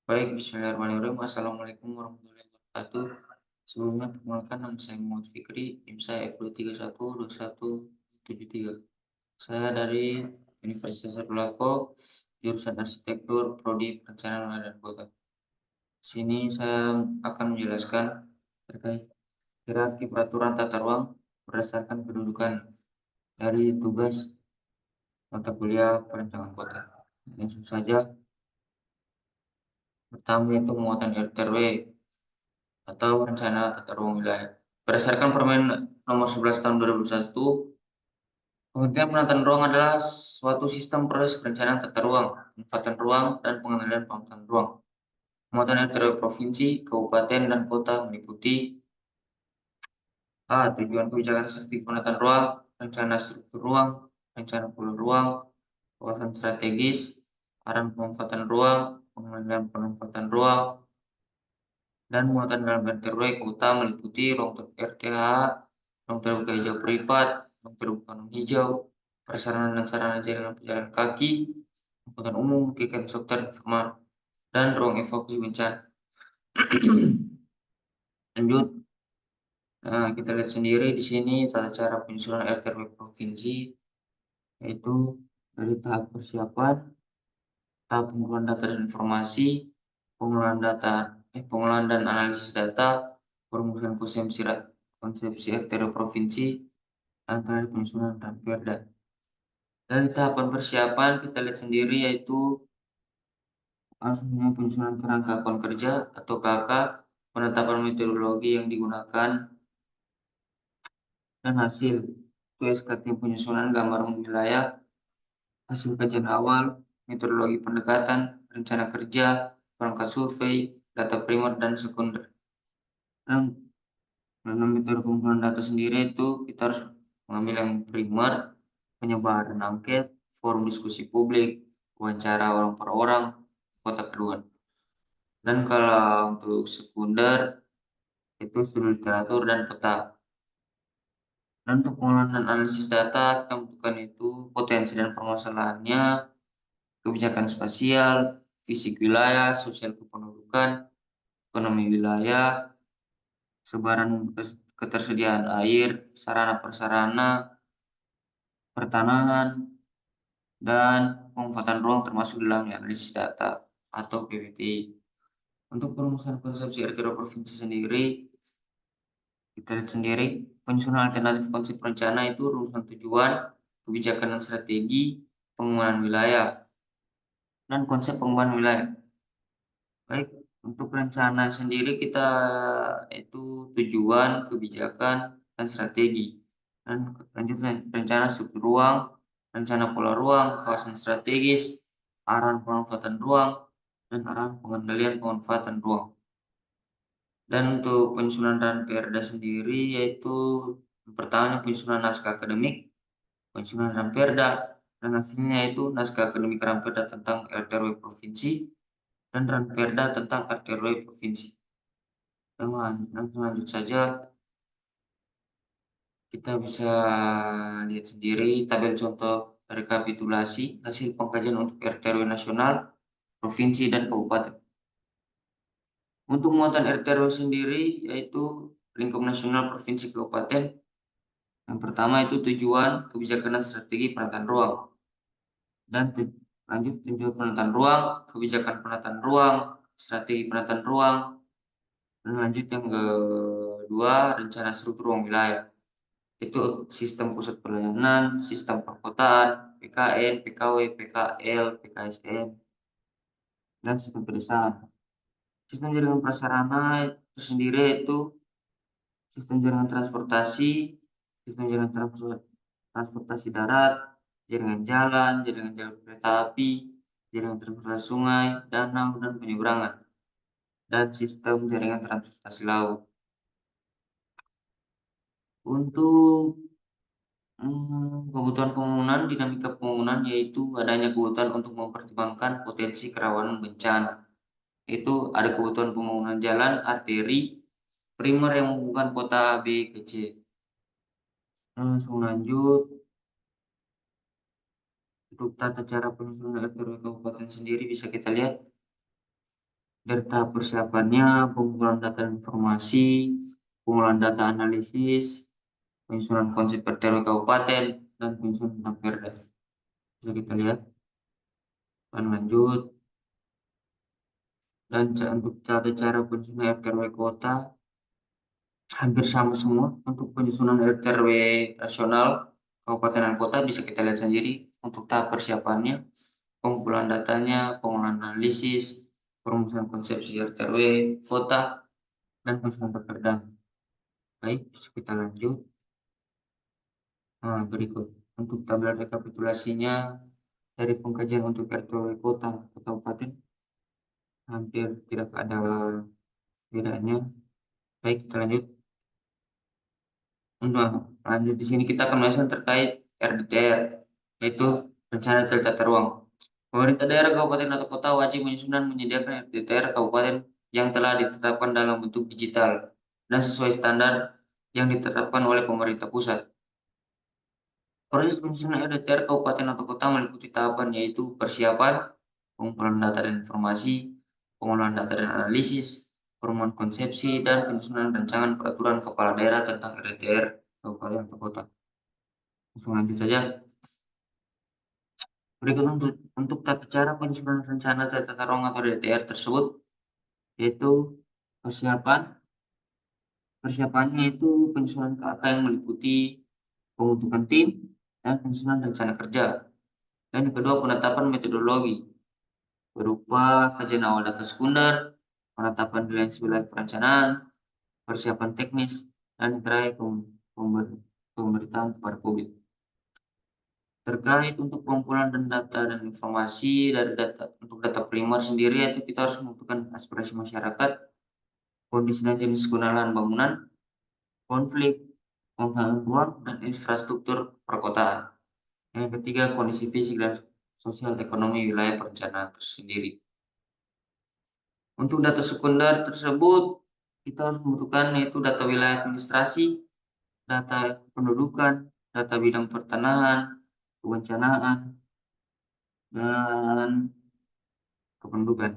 Baik, bismillahirrahmanirrahim. Assalamualaikum warahmatullahi wabarakatuh. Sebelumnya perkenalkan nama saya Muhammad Fikri, NIM saya F2312173. Saya dari Universitas Trisakti, jurusan Arsitektur, Prodi Perencanaan Wilayah dan Kota. Sini saya akan menjelaskan terkait hierarki peraturan tata ruang berdasarkan kedudukan dari tugas mata kuliah perencanaan kota. Langsung saja, pertama itu muatan RTRW atau rencana tata ruang wilayah. Berdasarkan Permen Nomor 11 Tahun 2021, pengertian penataan ruang adalah suatu sistem proses perencanaan tata ruang, pemanfaatan ruang, dan pengendalian penataan ruang. Muatan RT provinsi, kabupaten, dan kota meliputi A. Tujuan kebijakan strategi penataan ruang, rencana struktur ruang, rencana pola ruang, kawasan strategis, arahan pemanfaatan ruang, pengendalian pemanfaatan ruang, dan muatan dalam RT kota meliputi ruang RTH, ruang terbuka hijau privat, ruang terbuka non hijau, prasarana dan sarana jalan pejalan kaki, angkutan umum, kegiatan sektor informal, dan ruang evakuasi bencana. Lanjut, kita lihat sendiri di sini tata cara penyusunan RT provinsi, yaitu dari tahap persiapan, tahap pengumpulan data dan informasi, pengolahan dan analisis data, perumusan konsepsi RT provinsi, antara penyusunan dan perda. Dari tahapan persiapan kita lihat sendiri yaitu langsungnya penyusunan kerangka akun kerja atau KK, penetapan metodologi yang digunakan, dan hasil itu SKT penyusunan gambar wilayah, hasil kajian awal, metodologi pendekatan, rencana kerja, perangkat survei, data primer dan sekunder. Dan dalam metode pengumpulan data sendiri itu kita harus mengambil yang primer, penyebaran angket, forum diskusi publik, wawancara orang per orang, kotak aduan. Dan kalau untuk sekunder itu studi literatur dan peta. Dan untuk pengolahan dan analisis data kita membutuhkan itu potensi dan permasalahannya, kebijakan spasial, fisik wilayah, sosial kependudukan, ekonomi wilayah, sebaran ketersediaan air, sarana prasarana, pertanahan, dan pemanfaatan ruang termasuk dalamnya analisis data atau PPT. Untuk perumusan konsepsi RT provinsi sendiri, kita lihat sendiri, penyusunan alternatif konsep rencana itu rumusan tujuan, kebijakan dan strategi, pengembangan wilayah, dan konsep pengembangan wilayah. Baik, untuk rencana sendiri kita itu tujuan, kebijakan, dan strategi. Dan lanjut rencana struktur ruang, rencana pola ruang, kawasan strategis, arahan pemanfaatan ruang, dan arahan pengendalian pemanfaatan ruang. Dan untuk penyusunan dan perda sendiri yaitu yang pertama penyusunan naskah akademik, penyusunan dan perda, dan hasilnya itu naskah akademik Ramperda tentang RT/RW provinsi dan Ramperda tentang RT/RW provinsi. Dan langsung lanjut saja, kita bisa lihat sendiri tabel contoh rekapitulasi hasil pengkajian untuk RT/RW nasional, provinsi, dan kabupaten. Untuk muatan RT/RW sendiri yaitu lingkup nasional, provinsi, kabupaten. Yang pertama itu tujuan, kebijakan, dan strategi penataan ruang. Dan lanjut tujuan penataan ruang, kebijakan penataan ruang, strategi penataan ruang. Dan lanjut yang kedua, rencana struktur ruang wilayah. Itu sistem pusat pelayanan, sistem perkotaan, PKN, PKW, PKL, PKSN, dan sistem pedesaan. Sistem jaringan prasarana itu sendiri itu sistem jaringan transportasi, sistem jaringan transportasi darat, jaringan jalan kereta api, jaringan transportasi sungai, danau, dan penyeberangan, dan sistem jaringan transportasi laut. Untuk kebutuhan pembangunan, dinamika pembangunan yaitu adanya kebutuhan untuk mempertimbangkan potensi kerawanan bencana. Itu ada kebutuhan pembangunan jalan arteri primer yang menghubungkan kota A, B ke C. Langsung lanjut, untuk tata cara penyusunan RT kabupaten sendiri bisa kita lihat Dari tahap persiapannya, pengumpulan data dan informasi, pengolahan data analisis, penyusunan konsep RT kabupaten, dan penyusunan tentang perda. Bisa kita lihat. Dan lanjut. Dan untuk cara penyusunan RT kota, hampir sama semua. Untuk penyusunan RT nasional, kabupaten dan kota bisa kita lihat sendiri. Untuk tahap persiapannya, pengumpulan datanya, pengolahan analisis, perumusan konsepsi RT kota, dan penyusunan perda. Baik, bisa kita lanjut. Nah, berikut. Untuk tabel rekapitulasinya, dari pengkajian untuk RT kota atau kabupaten, hampir tidak ada bedanya. Baik, kita lanjut. Untuk lanjut di sini kita akan membahas terkait RDTR, yaitu rencana tata ruang. Pemerintah daerah kabupaten atau kota wajib menyusun dan menyediakan RDTR kabupaten yang telah ditetapkan dalam bentuk digital dan sesuai standar yang ditetapkan oleh pemerintah pusat. Proses penyusunan RDTR kabupaten atau kota meliputi tahapan yaitu persiapan, pengumpulan data dan informasi, pengolahan data dan analisis, perumahan konsepsi, dan penyusunan rancangan peraturan kepala daerah tentang RDTR kabupaten atau kota. Langsung lanjut saja. Berikut untuk tata cara penyusunan rencana tata ruang atau RDTR tersebut, yaitu persiapan. Persiapannya itu penyusunan KK yang meliputi pembentukan tim dan penyusunan rencana kerja. Dan yang kedua, penetapan metodologi berupa kajian awal data sekunder, penetapan nilai wilayah perencanaan, persiapan teknis, dan terakhir pemberitaan kepada publik. Terkait untuk pengumpulan dan data dan informasi dari untuk data primer sendiri, itu kita harus menentukan aspirasi masyarakat, kondisi dan jenis kegunaan bangunan, konflik, penggunaan ruang, dan infrastruktur perkotaan. Yang ketiga, kondisi fisik dan sosial ekonomi wilayah perencanaan tersendiri. Untuk data sekunder tersebut, kita harus membutuhkan yaitu data wilayah administrasi, data pendudukan, data bidang pertanahan, kebencanaan, dan kependudukan.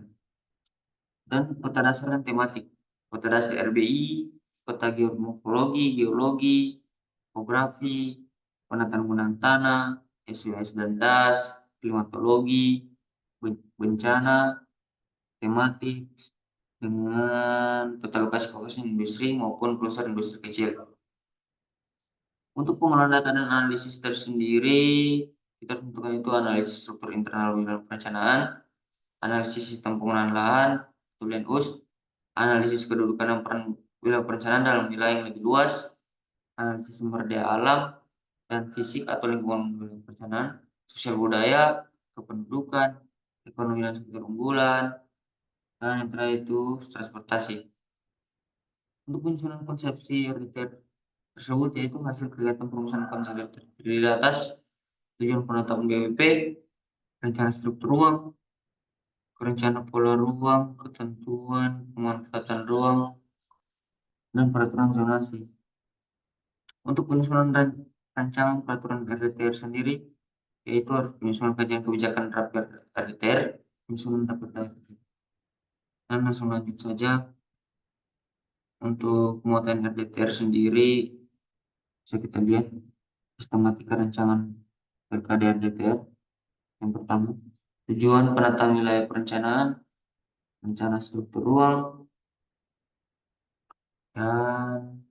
Dan peta dasar dan tematik. Peta dasar RBI, peta geomorfologi, geologi, topografi, penataan gunaan tanah, SWS dan DAS, klimatologi, bencana, tematik, dengan peta lokasi fokus industri maupun kluster industri kecil. Untuk pengolahan data dan analisis tersendiri, kita harus menentukan itu analisis struktur internal wilayah perencanaan, analisis sistem penggunaan lahan, tulian US, analisis kedudukan dan peran wilayah perencanaan dalam wilayah yang lebih luas, analisis sumber daya alam dan fisik atau lingkungan wilayah perencanaan, sosial budaya, kependudukan, ekonomi dan sektor unggulan, dan yang terakhir itu transportasi. Untuk penyusunan konsepsi RDTR tersebut yaitu hasil kegiatan perumusan konsep terdiri di atas tujuan penetapan BWP, rencana struktur ruang, rencana pola ruang, ketentuan pemanfaatan ruang, dan peraturan zonasi. Untuk penyusunan rancangan peraturan RDTR sendiri, yaitu harus penyusunan kajian kebijakan draft RDTR, penyusunan draft RDTR. Dan langsung lanjut saja. Untuk muatan RDTR sendiri, bisa kita lihat sistematika rancangan LKD RDTR. Yang pertama, tujuan penataan wilayah perencanaan, rencana struktur ruang, dan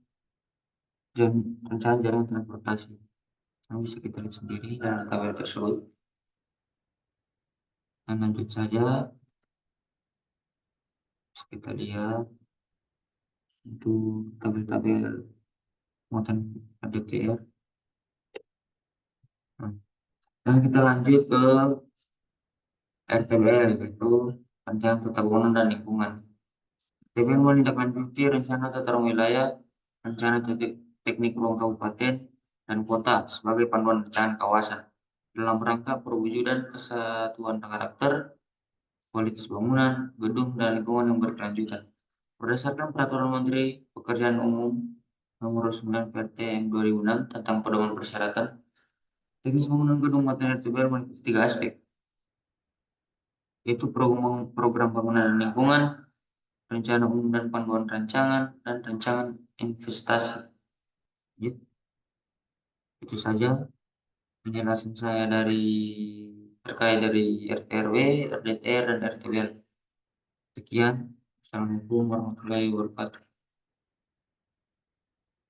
rencana jaringan transportasi. Yang bisa kita lihat sendiri dalam tabel tersebut. Dan lanjut saja, kita lihat untuk tabel-tabel muatan RDTR. Dan kita lanjut ke RTBL, yaitu Rencana Tata Bangunan dan Lingkungan. RTBL menindaklanjuti rencana tata ruang wilayah, rencana teknik ruang kabupaten dan kota sebagai panduan rancangan kawasan dalam rangka perwujudan kesatuan karakter, kualitas bangunan, gedung, dan lingkungan yang berkelanjutan. Berdasarkan Peraturan Menteri Pekerjaan Umum Nomor 9 PRTM 2006 tentang pedoman persyaratan teknis bangunan gedung material RTBL meliputi 3 aspek, yaitu program bangunan dan lingkungan, rencana umum dan panduan rancangan, dan rancangan investasi. Ya, itu saja penjelasan saya terkait dari RT RW, RDTR, dan RTBL. Sekian. Assalamualaikum warahmatullahi wabarakatuh.